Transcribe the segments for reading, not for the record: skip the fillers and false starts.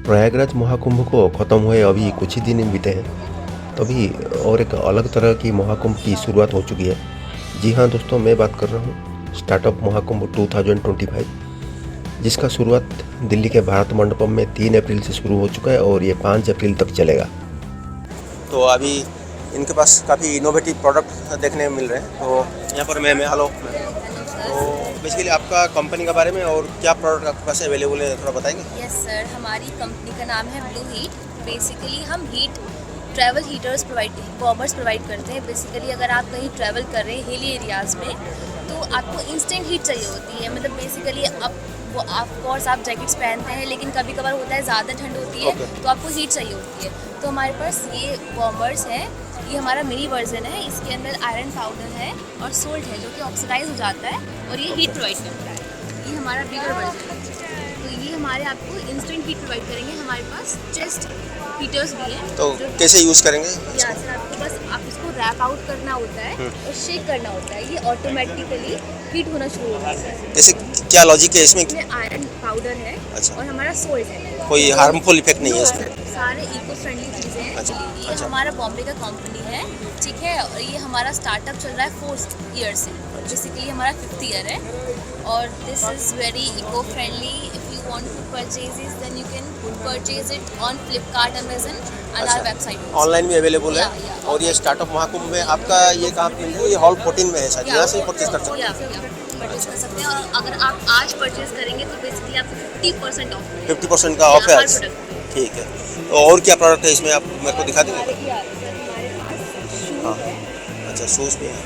प्रयागराज महाकुंभ को ख़त्म हुए अभी कुछ ही दिन बीते हैं, तभी और एक अलग तरह की महाकुंभ की शुरुआत हो चुकी है। जी हाँ दोस्तों, मैं बात कर रहा हूँ स्टार्टअप महाकुंभ 2025, जिसका शुरुआत दिल्ली के भारत मंडपम में 3 अप्रैल से शुरू हो चुका है और ये 5 अप्रैल तक चलेगा। तो अभी इनके पास काफ़ी इनोवेटिव प्रोडक्ट देखने मिल रहे हैं। तो यहाँ पर मैं हेलो, तो बेसिकली आपका कंपनी के बारे में और क्या प्रोडक्ट आपके पास अवेलेबल है थोड़ा बताएंगे? यस सर, हमारी कंपनी का नाम है ब्लू हीट। बेसिकली हम heat travel heaters warmers provide करते हैं। बेसिकली अगर आप कहीं ट्रैवल कर रहे हैं हिली एरियाज़ में, तो आपको इंस्टेंट हीट चाहिए होती है। मतलब बेसिकली वो ऑफकोर्स आप जैकेट्स पहनते हैं, लेकिन कभी कभार होता है ज़्यादा ठंड होती है, तो आपको हीट चाहिए होती है। तो हमारे पास ये वार्मर्स हैं। ये हमारा मिनी वर्जन है। इसके अंदर आयरन पाउडर है और सोल्ट है, जो कि ऑक्सीडाइज हो जाता है और ये हीट प्रोवाइड करता है। ये हमारा बिगर वर्जन है। तो ये हमारे आपको इंस्टेंट हीट प्रोवाइड करेंगे। हमारे पास चेस्ट हीटर्स भी हैं। तो कैसे यूज़ करेंगे? या सर, आपको बस आप इसको रैप आउट करना होता है और शेक करना होता है। ये ऑटोमेटिकली हीट होना शुरू हो जाता है। जैसे क्या लॉजिक है इसमें? आयरन पाउडर है। अच्छा। और हमारा सोल्ट है। कोई हार्मफुल इफेक्ट नहीं है इसमें? सारे इको फ्रेंडली चीज़ें हैं। अच्छा, ये हमारा बॉम्बे का कंपनी है, ठीक है। और ये हमारा स्टार्टअप चल रहा है 4th ईयर से। बेसिकली हमारा 5th ईयर है और this is very eco friendly. If you want to purchase it then you can purchase it on Flipkart, Amazon and our website. Online भी अवेलेबल है। या। और ये स्टार्टअप महाकुंभ में आपका ये कहाँ पे है? ये हॉल 14 में है शायद, यहाँ से परचेज कर सकते हैं। परचेज कर सकते हैं। और अगर आप आज परचेज करेंगे तो बेसिकली आपको 50% ऑफ 50% का ऑफ है आज। ठीक है। तो और क्या प्रोडक्ट है इसमें, आप मेरे को दिखा देंगे? हाँ, अच्छा, शूज़ भी है।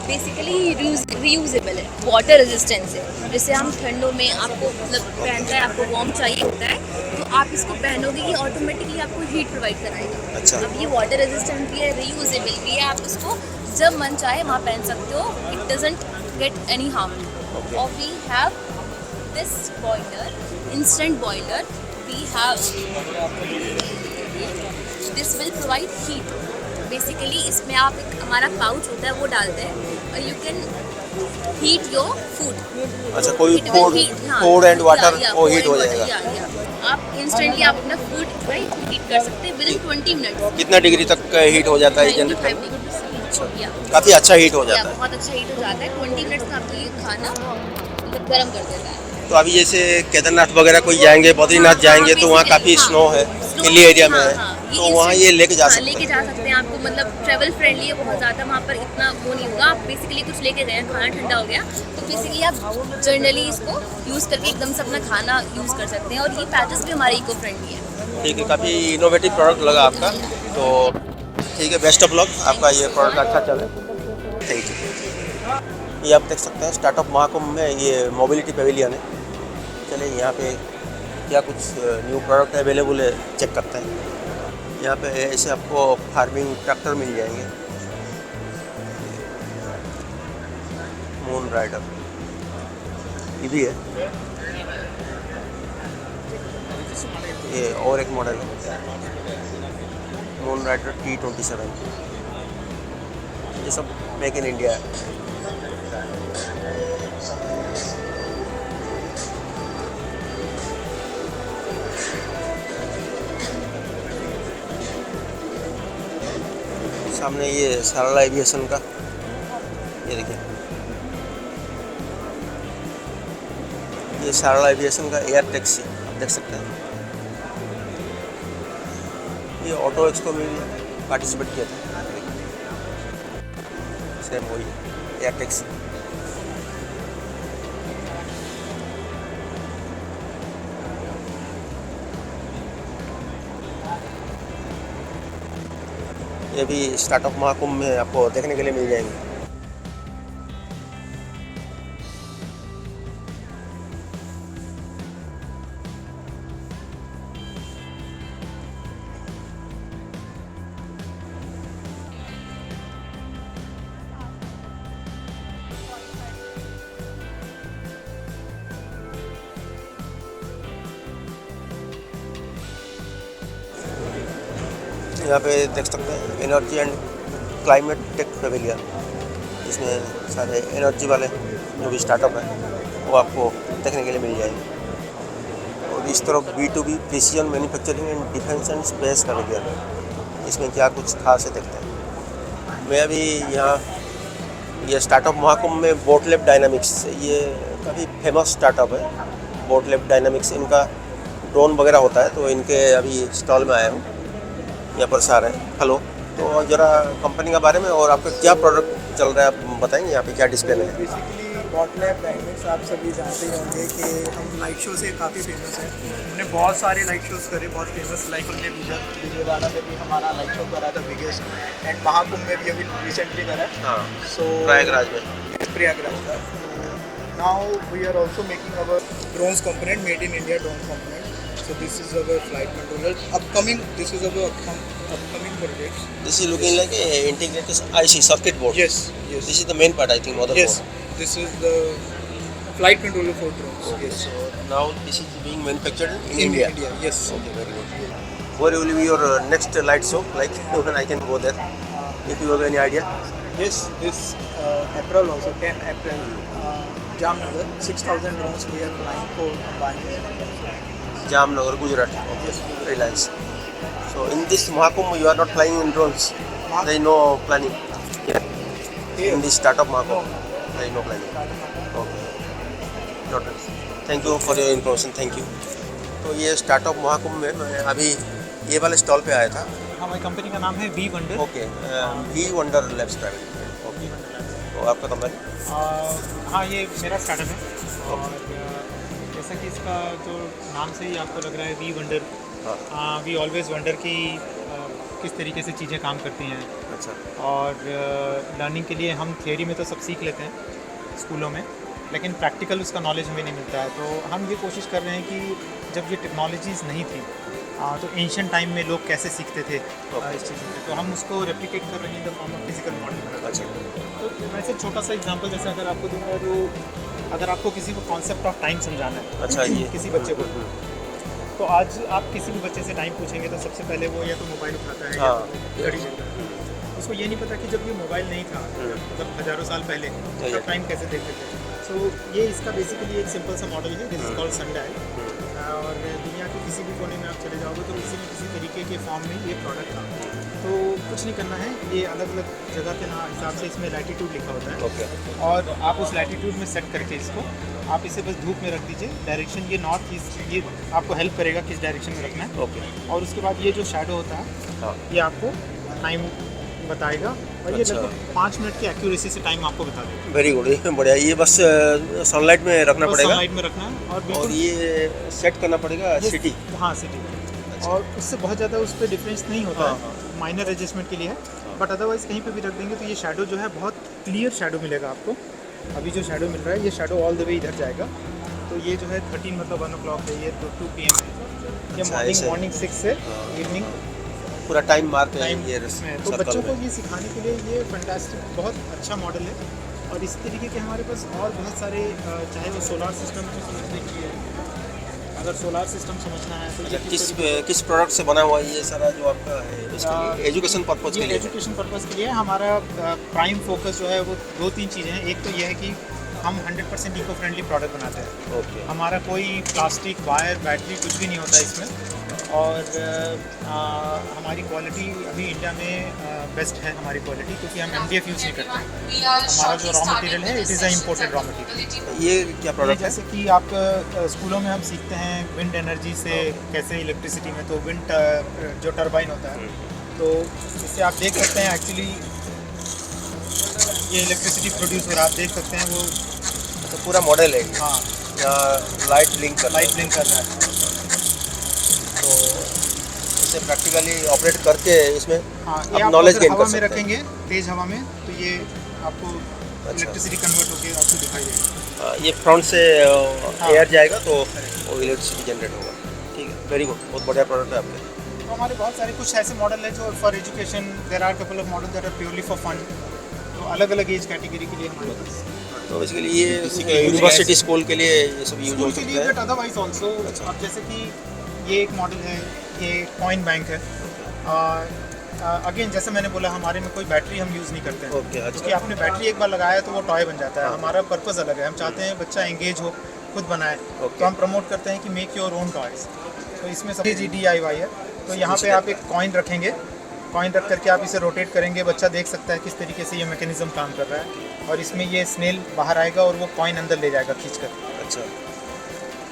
बेसिकली रीयूजेबल है, वाटर रेजिस्टेंस है। जैसे हम ठंडों में आपको मतलब पहनता है, आपको वार्म चाहिए होता है, तो आप इसको पहनोगे, ये ऑटोमेटिकली आपको हीट प्रोवाइड कराएगा। अच्छा। अब ये वाटर रेजिस्टेंट भी है, रीयूजेबल भी है। आप इसको जब मन चाहे वहाँ पहन सकते हो। It doesn't get any harm. और we have this boiler, instant boiler. We have this will provide heat. Basically इसमें आप एक हमारा पाउच होता है वो डालते हैं और you can heat your food. अच्छा, कोई फूड एंड वाटर वो हीट हो जाएगा। आप इंस्टेंटली आप अपना फूड हीट कर सकते हैं विदिन 20 मिनट्स। कितना डिग्री तक हीट हो जाता है? 95 डिग्री। काफ़ी अच्छा हीट हो जाता है। बहुत अच्छा हीट हो जाता है। 20 मिनट्स में आपको ये खाना मतलब गर्म कर देता है। तो अभी जैसे केदारनाथ वगैरह कोई जाएंगे, बद्रीनाथ जाएंगे, तो वहाँ काफ़ी स्नो है, हिली एरिया में है, तो वहाँ ये लेके जा सकते हैं। आपको मतलब ट्रैवल फ्रेंडली है बहुत ज़्यादा। वहाँ पर इतना वो नहीं होगा। आप बेसिकली कुछ लेके गए, खाना ठंडा हो गया, तो बेसिकली आप जर्नली इसको यूज़ करके एकदम से अपना खाना यूज़ कर सकते हैं। और ये पैचेस भी हमारे इको फ्रेंडली है। ठीक है, काफ़ी इनोवेटिव प्रोडक्ट लगा आपका। तो ठीक है, बेस्ट ऑफ लक, आपका ये प्रोडक्ट अच्छा चले। Thank you. ये आप देख सकते हैं स्टार्टअप महाकुंभ में ये मोबिलिटी पेविलियन है। चलिए यहाँ पे क्या कुछ न्यू प्रोडक्ट अवेलेबल है चेक करते हैं। यहाँ पे ऐसे आपको फार्मिंग ट्रैक्टर मिल जाएंगे, मून राइडर ये भी है। ये और एक मॉडल है मून राइडर T27। ये सब मेक इन इंडिया है। सामने ये सारला एविएशन का, ये देखिए, ये सारला एविएशन का एयर टैक्सी आप देख सकते हैं। ये ऑटो एक्सपो में भी पार्टिसिपेट किया था, सेम वही एयर टैक्सी। ये भी स्टार्टअप महाकुंभ में आपको देखने के लिए मिल जाएंगे। यहाँ पे देख सकते हैं energy and climate tech pavilion, इसमें सारे एनर्जी वाले जो भी स्टार्टअप है वो आपको देखने के लिए मिल जाएंगे। इस तरफ B2B precision manufacturing and defence and space का विज्ञान, इसमें क्या कुछ खास है देखते हैं। मैं अभी यहाँ ये स्टार्टअप महाकुंभ में बोटलैब डायनामिक्स, ये काफ़ी फेमस स्टार्टअप है बोटलैब डायनामिक्स। इनका ड्रोन वगैरह होता है, तो इनके अभी स्टॉल में आया हूँ, यहाँ पर सारे हैं। हेलो, तो ज़रा कंपनी के बारे में और आपका क्या प्रोडक्ट चल रहा है आप बताएंगे, यहाँ पे क्या डिस्प्ले में है? बेसिकली बोटलैब डायनामिक्स आप सभी जानते ही होंगे कि हम लाइट शो से काफ़ी फेमस हैं। हमने बहुत सारे लाइट शोज़ करे, बहुत फेमस, लाइक हमने विजयवाड़ा में भी हमारा लाइट शो करा था बिगेस्ट, एंड महाकुंभ में भी अभी रिसेंटली करा है। हाँ, सो प्रयागराज में, प्रयागराज का। Now we are also making our drones component, made in India drone component. So this is our flight controller. This is our upcoming project. This is looking like a integrated IC circuit board. Yes, yes. This is the main part, I think, motherboard. Yes, this is the flight controller for drones. Okay, Yes. so now this is being manufactured in India. Yes. Okay, very good. Where will be your next light show? Like when I can go there, if you have any idea. Yes, this April also, 10 April, Jamnagar, 6,000 drones we are flying for Ambani. Jamnagar, Gujarat. Yes. Reliance. So in this Mahakumbh, you are not flying in drones. There is no planning. Here. In this startup Mahakumbh, there is no planning. Okay. Noted. Thank you for your information. Thank you. तो ये startup Mahakumbh में मैं अभी ये वाले stall पे आया था। हमारी कंपनी का नाम है We Wonder. Okay, We Wonder Labs Private Limited. Okay, तो आपका कंपनी? हाँ, ये मेरा स्टार्टअप है, और जैसा कि इसका जो नाम से ही आपको लग रहा है We Wonder, we always wonder कि किस तरीके से चीज़ें काम करती हैं। अच्छा। और लर्निंग के लिए हम थियोरी में तो सब सीख लेते हैं स्कूलों में, लेकिन प्रैक्टिकल उसका नॉलेज हमें नहीं मिलता है। तो हम ये कोशिश कर रहे हैं कि जब ये टेक्नोलॉजीज़ नहीं थी तो एंशिएंट टाइम में लोग कैसे सीखते थे इस चीज़ में, तो हम उसको रेप्लिकेट कर रहे हैं in the form of physical model. अच्छा। तो वैसे छोटा सा एग्जांपल जैसे अगर आपको दूंगा, जो अगर आपको किसी को कॉन्सेप्ट ऑफ टाइम समझाना है, अच्छा, ये किसी बच्चे को, तो आज आप किसी भी बच्चे से टाइम पूछेंगे तो सबसे पहले वो या तो मोबाइल उठाता है या तो घड़ी चलता है। उसको ये नहीं पता कि जब ये मोबाइल नहीं था, मतलब हज़ारों साल पहले, तब टाइम कैसे देखते थे। सो ये इसका बेसिकली एक सिंपल सा मॉडल है, दिस इज कॉल्ड सनडायल। और दुनिया के किसी भी कोने में आप चले जाओगे तो किसी न किसी तरीके के फॉर्म में ये प्रोडक्ट था। तो कुछ नहीं करना है, ये अलग अलग जगह के ना हिसाब से इसमें लैटिट्यूड लिखा होता है। ओके। और आप उस लैटिट्यूड में सेट करके इसको आप इसे बस धूप में रख दीजिए। डायरेक्शन ये नॉर्थ ईस्ट, ये आपको हेल्प करेगा किस डायरेक्शन में रखना है। ओके। और उसके बाद ये जो शैडो होता है, हाँ। ये आपको टाइम बताएगा, और ये अच्छा। लगभग 5 मिनट की एक्यूरेसी से टाइम आपको बता देगा। वेरी गुड, ये बढ़िया। ये बस सनलाइट में रखना पड़ेगा, सनलाइट में रखना है, और बिल्कुल ये सेट करना पड़ेगा सिटी। हाँ, सिटी। और उससे बहुत ज़्यादा उस पर डिफरेंस नहीं होता है, माइनर एडजस्टमेंट के लिए है, बट अदरवाइज़ कहीं पे भी रख देंगे तो ये शैडो जो है बहुत क्लियर शैडो मिलेगा आपको। अभी जो शैडो मिल रहा है, ये शैडो ऑल द वे इधर जाएगा। तो ये जो है 13 मतलब 1 o'clock है, ये 2 PM है। ये मॉर्निंग 6 से इवनिंग पूरा टाइम मार्क है टाइम ये इसमें। तो बच्चों को ये सिखाने के लिए ये फैंटास्टिक, बहुत अच्छा मॉडल है। और इस तरीके के हमारे पास और बहुत सारे, चाहे वो सोलार सिस्टम को समझने के लिए, अगर सोलार सिस्टम समझना है तो ये किस प्रोडक्ट से बना हुआ है ये सारा जो आपका है, इसके लिए एजुकेशन पर्पज के लिए? एजुकेशन पर्पज़ के लिए हमारा प्राइम फोकस जो है वो 2-3 चीज़ें हैं। एक तो ये है कि हम 100% इको फ्रेंडली प्रोडक्ट बनाते हैं। ओके। हमारा कोई प्लास्टिक, वायर, बैटरी कुछ भी नहीं होता इसमें। और हमारी क्वालिटी अभी इंडिया में बेस्ट है हमारी क्वालिटी, क्योंकि हम MDF यूज़ नहीं करते। हमारा जो रॉ मटेरियल है, it is a imported raw material. ये क्या प्रोडक्ट है? जैसे कि आप स्कूलों में हम सीखते हैं विंड एनर्जी से कैसे इलेक्ट्रिसिटी में, तो विंड जो टरबाइन होता है, तो इससे आप देख सकते हैं एक्चुअली ये इलेक्ट्रिसिटी प्रोड्यूस हो रहा है, आप देख सकते हैं वो। तो पूरा मॉडल है हाँ, लाइट ब्लिंक कर लाइट ब्लिंक कर रहा है। तो इसे प्रैक्टिकली ऑपरेट करके इसमें हाँ, आप ये आप नॉलेज अगर गेन हवा कर में सकते रखेंगे, तेज हवा में, तो ये आपको इलेक्ट्रिसिटी कन्वर्ट होकर आपको दिखाई देगा। हैं। ये फ्रंट से एयर जाएगा तो वो इलेक्ट्रिसिटी जनरेट होगा। ठीक है, वेरी गुड, बहुत बढ़िया प्रोडक्ट है आपके। तो हमारे बहुत सारे कुछ ऐसे मॉडल हैं जो for education, there are couple of model that are purely for fun, तो अलग अलग एज कैटेगरी के लिए हमारे पास। तो बेसिकली ये यूनिवर्सिटी स्कूल के लिए ये सब यूज हो स्कूल के सकता लिए, है। But otherwise also. अब जैसे कि ये एक मॉडल है, ये कॉइन बैंक है। अगेन जैसे मैंने बोला, हमारे में कोई बैटरी हम यूज़ नहीं करते हैं। ओके, अच्छा। क्योंकि आपने बैटरी एक बार लगाया तो वो टॉय बन जाता है। हमारा पर्पस अलग है, हम चाहते हैं बच्चा एंगेज हो, खुद बनाए Okay. तो हम प्रमोट करते हैं कि मेक योर ओन टॉयज। तो इसमें सब DIY है। तो यहाँ पे आप एक कॉइन रखेंगे, कॉइन रख करके आप इसे रोटेट करेंगे, बच्चा देख सकता है किस तरीके से ये मैकेनिज्म काम कर रहा है, और इसमें ये स्नेल बाहर आएगा और वो कॉइन अंदर ले जाएगा खींच कर। अच्छा,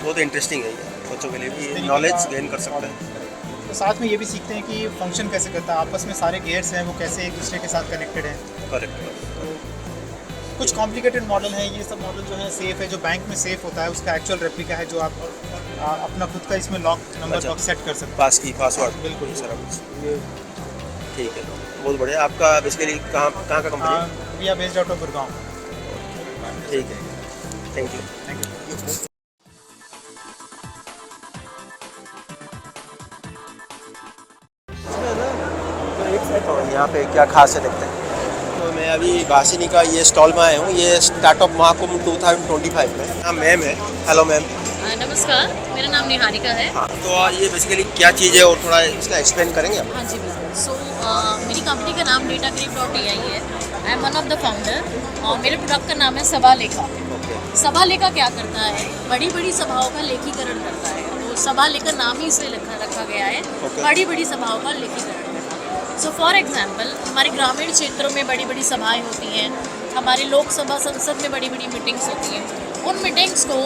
बहुत इंटरेस्टिंग है ये, बच्चों के लिए भी तरीके नॉलेज का- गेन कर सकते हैं। तो साथ में ये भी सीखते हैं कि फंक्शन कैसे करता है, आपस में सारे गेयर्स हैं वो कैसे एक दूसरे के साथ कनेक्टेड हैं। करेक्ट। कुछ कॉम्प्लिकेटेड मॉडल हैं, ये सब मॉडल जो है सेफ है, जो बैंक में सेफ होता है उसका एक्चुअल रेप्लिका है, जो आप अपना खुद का इसमें लॉक नंबर अच्छा। लॉक सेट कर सकते पास की पासवर्ड बिल्कुल। सारा कुछ। हैं। ये ठीक है, बहुत बढ़िया। आपका बेसिकली कहाँ कहाँ का कंपनी है? We are based out of Gurgaon. ठीक है, थैंक यू। Thank you. तो यहाँ पे क्या खास है देखते हैं। तो मैं अभी भाषिनी का ये स्टॉल में आया हूँ, ये स्टार्टअप महाकुंभ 2025 में। हाँ मैम है, हेलो मैम। नमस्कार, मेरा नाम निहारिका है। हाँ, तो ये बेसिकली क्या चीज़ है और थोड़ा इसका एक्सप्लेन करेंगे आप? हाँ जी बिल्कुल। सो मेरी कंपनी का नाम DataGrip.ai है। I am one of the founder और मेरे प्रोडक्ट का नाम है सभा लेखा। ओके, सभा लेखा क्या करता है? बड़ी बड़ी सभाओं का लेखीकरण करता है। तो सभा लेखा नाम ही इसलिए रखा गया है, Okay. बड़ी बड़ी सभाओं का लेखीकरण करना। सो फॉर एग्जाम्पल, हमारे ग्रामीण क्षेत्रों में बड़ी बड़ी सभाएँ होती हैं, हमारे लोकसभा संसद में बड़ी बड़ी मीटिंग्स होती हैं। उन मीटिंग्स को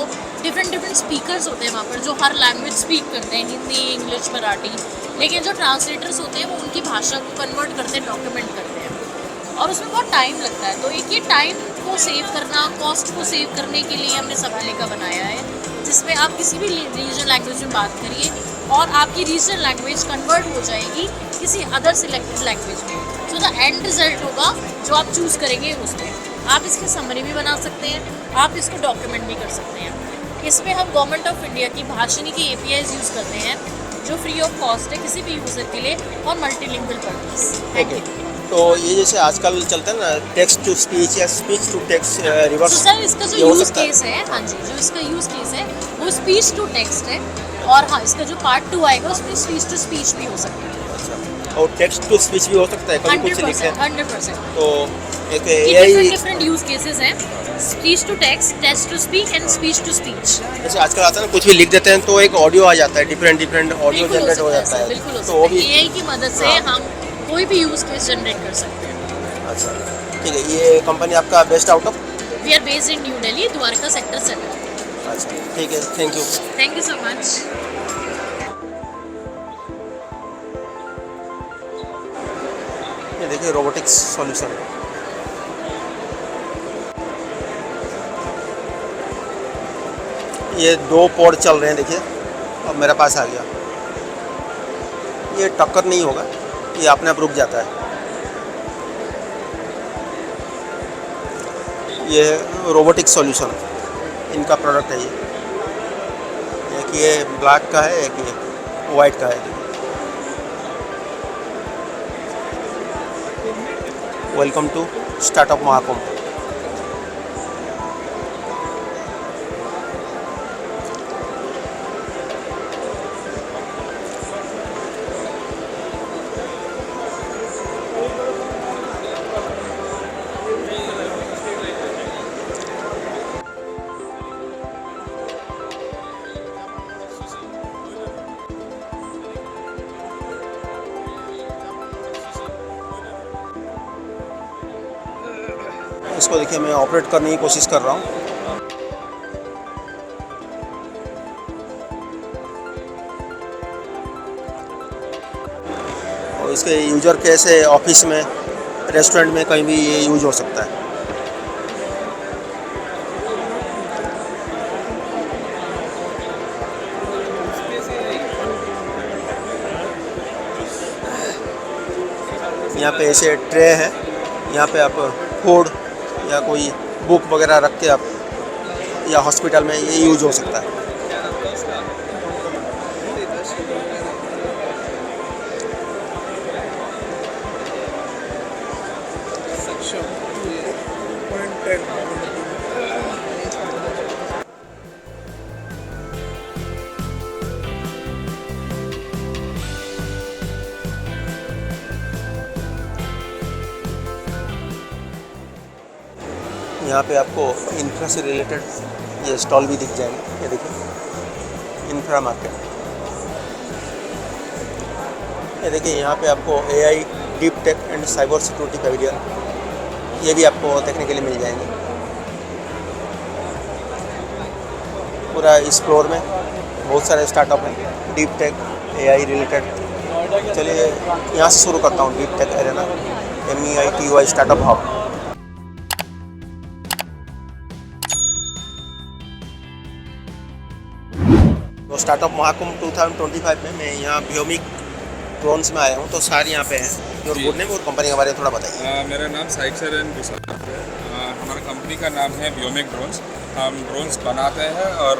डिफरेंट स्पीकर्स होते हैं वहाँ पर, जो हर लैंग्वेज स्पीक करते हैं, हिंदी, इंग्लिश, मराठी। लेकिन जो ट्रांसलेटर्स होते हैं वो उनकी भाषा को कन्वर्ट करते हैं, डॉक्यूमेंट करते हैं, और उसमें बहुत टाइम लगता है। तो एक ये टाइम को सेव करना, कॉस्ट को सेव करने के लिए हमने सभा लेखा बनाया है, जिसमें आप किसी भी रीजनल लैंग्वेज में बात करिए और आपकी रीजनल लैंग्वेज कन्वर्ट हो जाएगी किसी अदर सिलेक्टेड लैंग्वेज में। सो द एंड रिजल्ट होगा जो आप चूज़ करेंगे उसमें। आप इसकी समरी भी बना सकते हैं, आप इसको डॉक्यूमेंट भी कर सकते हैं। इसमें हम गवर्नमेंट ऑफ इंडिया की भाषिनी की APIs यूज़ करते हैं, जो फ्री ऑफ कॉस्ट है किसी भी यूज़र के लिए, और मल्टीलिंगुअल पर्पस। Thank you. तो ये जैसे आजकल चलता है ना, टेक्स्ट टू स्पीच या स्पीच टू टेक्स्ट रिवर्स, तो सर इसका ये जो हो यूज़ सकता है? केस है, हाँ जी, जो इसका यूज़ केस है वो स्पीच टू टेक्स्ट है, और हाँ इसका जो पार्ट 2 आएगा उसमें स्पीच टू स्पीच भी हो सकता है। अच्छा, और टेक्स्ट टू स्पीच भी हो सकता है, कभी कुछ लिखते हैं 100%। तो एक different AI different use cases हैं, speech to text, text to speech and speech to speech. जैसे आजकल आता है ना, कुछ भी लिख देते हैं तो एक ऑडियो आ जाता है, डिफरेंट ऑडियो जनरेट हो जाता है, बिल्कुल हो तो वो सकता है। भी। AI की मदद से हाँ। हम कोई भी यूज़ केस जनरेट कर सकते हैं। अच्छा, ठीक है। ये कंपनी आपका based out of? We are based in New Delhi, Dwarka sector 7। अच्छा, ठीक है, thank you. Thank you so much. ये देखिए रोबोटिक्स सॉल्यूशन। ये 2 पॉड चल रहे हैं, देखिए अब मेरे पास आ गया। ये टक्कर नहीं होगा, ये अपने आप रुक जाता है। ये रोबोटिक सॉल्यूशन इनका प्रोडक्ट है। ये एक ये ब्लैक का है, एक ये वाइट का है। Welcome to startup Mahakumbh. इसको देखिए मैं ऑपरेट करने की कोशिश कर रहा हूँ। और इसके यूजर कैसे ऑफिस में, रेस्टोरेंट में, कहीं भी ये यूज हो सकता है। यहाँ पे ऐसे ट्रे है, यहाँ पे आप फूड या कोई बुक वगैरह रख के आप, या हॉस्पिटल में ये यूज हो सकता है। यहाँ पे आपको इंफ्रा से रिलेटेड ये स्टॉल भी दिख जाएंगे। ये देखिए इंफ्रा मार्केट। ये देखिए यहाँ पे आपको AI deep tech and cyber security pavilion ये भी आपको देखने के लिए मिल जाएंगे। पूरा इस फ्लोर में बहुत सारे स्टार्टअप हैं डीप टेक AI रिलेटेड। चलिए यहाँ से शुरू करता हूँ deep tech arena MEITY startup hub. तो स्टार्टअप महाकुंभ 2025 में मैं यहाँ व्योमिक ड्रोन्स में आया हूँ। तो सारे यहाँ पे हैं जो गुड नेम और कंपनी के बारे में थोड़ा बताइए। मेरा नाम साइक सरन गुसार है। हमारा कंपनी का नाम है व्योमिक ड्रोन्स। हम ड्रोन्स बनाते हैं और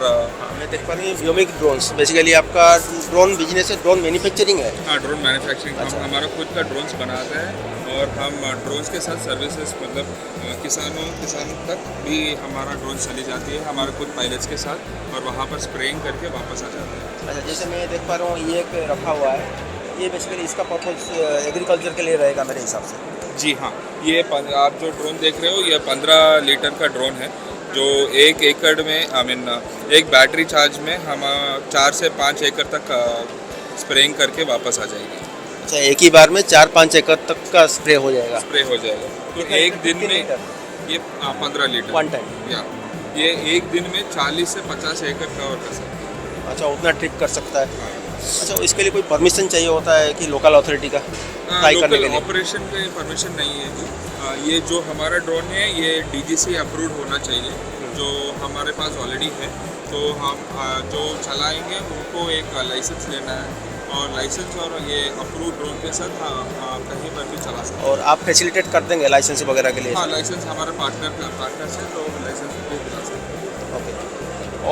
मैं देख पा रही हूँ व्योमिक ड्रोन्स बेसिकली आपका ड्रोन बिजनेस है, ड्रोन मैन्युफैक्चरिंग है। हाँ, ड्रोन मैन्युफैक्चरिंग। अच्छा। हम हमारा खुद का ड्रोन्स बनाते हैं और हम ड्रोन्स के साथ सर्विसेज मतलब किसान तक भी हमारा ड्रोन चली जाती है हमारे खुद पायलट्स के साथ और वहाँ पर स्प्रेइंग करके वापस आ जाते हैं। अच्छा, जैसे मैं देख पा रहा हूँ ये एक रखा हुआ है, ये बेसिकली इसका पर्पज एग्रीकल्चर के लिए रहेगा मेरे हिसाब से। जी हाँ, ये आप जो ड्रोन देख रहे हो ये 15 लीटर का ड्रोन है जो 1 एकड़ में एक बैटरी चार्ज में हम 4 से 5 एकड़ तक स्प्रेइंग करके वापस आ जाएगी। अच्छा, एक ही बार में 4-5 एकड़ तक का स्प्रे हो जाएगा। स्प्रे हो जाएगा। तो कितना एक दिन में लीटर? ये 15 लीटर वन टाइम। या ये एक दिन में 40 से 50 एकड़ कवर कर सकते हैं। अच्छा, उतना ट्रिप कर सकता है। अच्छा, इसके लिए कोई परमिशन चाहिए होता है कि लोकल अथॉरिटी का ट्राई करने के लिए? ऑपरेशन के परमिशन नहीं है जी। ये जो हमारा ड्रोन है ये DGC अप्रूव्ड होना चाहिए जो हमारे पास ऑलरेडी है। तो हम जो चलाएंगे उनको एक लाइसेंस लेना है और लाइसेंस और ये अप्रूव ड्रोन के साथ कहीं पर भी चला सकते हैं। और आप फैसिलिटेट कर देंगे लाइसेंस वगैरह के लिए? हाँ, लाइसेंस हमारे पार्टनर से तो लाइसेंस भी दिला सकते हैं। ओके।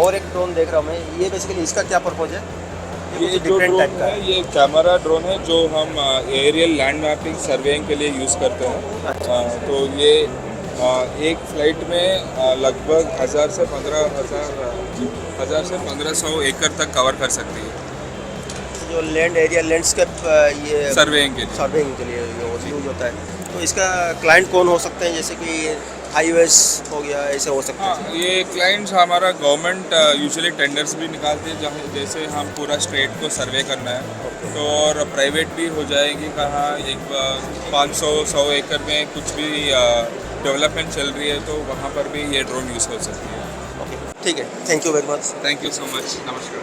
और एक ड्रोन देख रहा हूँ मैं, ये बेसिकली इसका क्या पर्पज है? ये जो डिफरेंट ड्रोन टाइप का है ये कैमरा ड्रोन है जो हम एरियल लैंड मैपिंग सर्वेइंग के लिए यूज़ करते हैं। अच्छा। तो ये एक फ्लाइट में लगभग 1000 से 1500 एकड़ तक कवर कर सकती है। जो लैंड एरिया लैंडस्केप ये सर्वेइंग के लिए। सर्वेइंग के लिए यूज होता है। तो इसका क्लाइंट कौन हो सकते हैं? जैसे कि हाईवेज हो गया, ऐसे हो सकते हैं? हाँ, ये क्लाइंट्स हमारा गवर्नमेंट यूजुअली टेंडर्स भी निकालते हैं जहाँ जैसे हम पूरा स्टेट को सर्वे करना है तो और प्राइवेट भी हो जाएगी कहाँ एक 500-100 एकड़ में कुछ भी डेवलपमेंट चल रही है तो वहाँ पर भी ये ड्रोन यूज़ हो सकती है। ओके, ठीक है, thank you very much. Thank you so much. नमस्कार।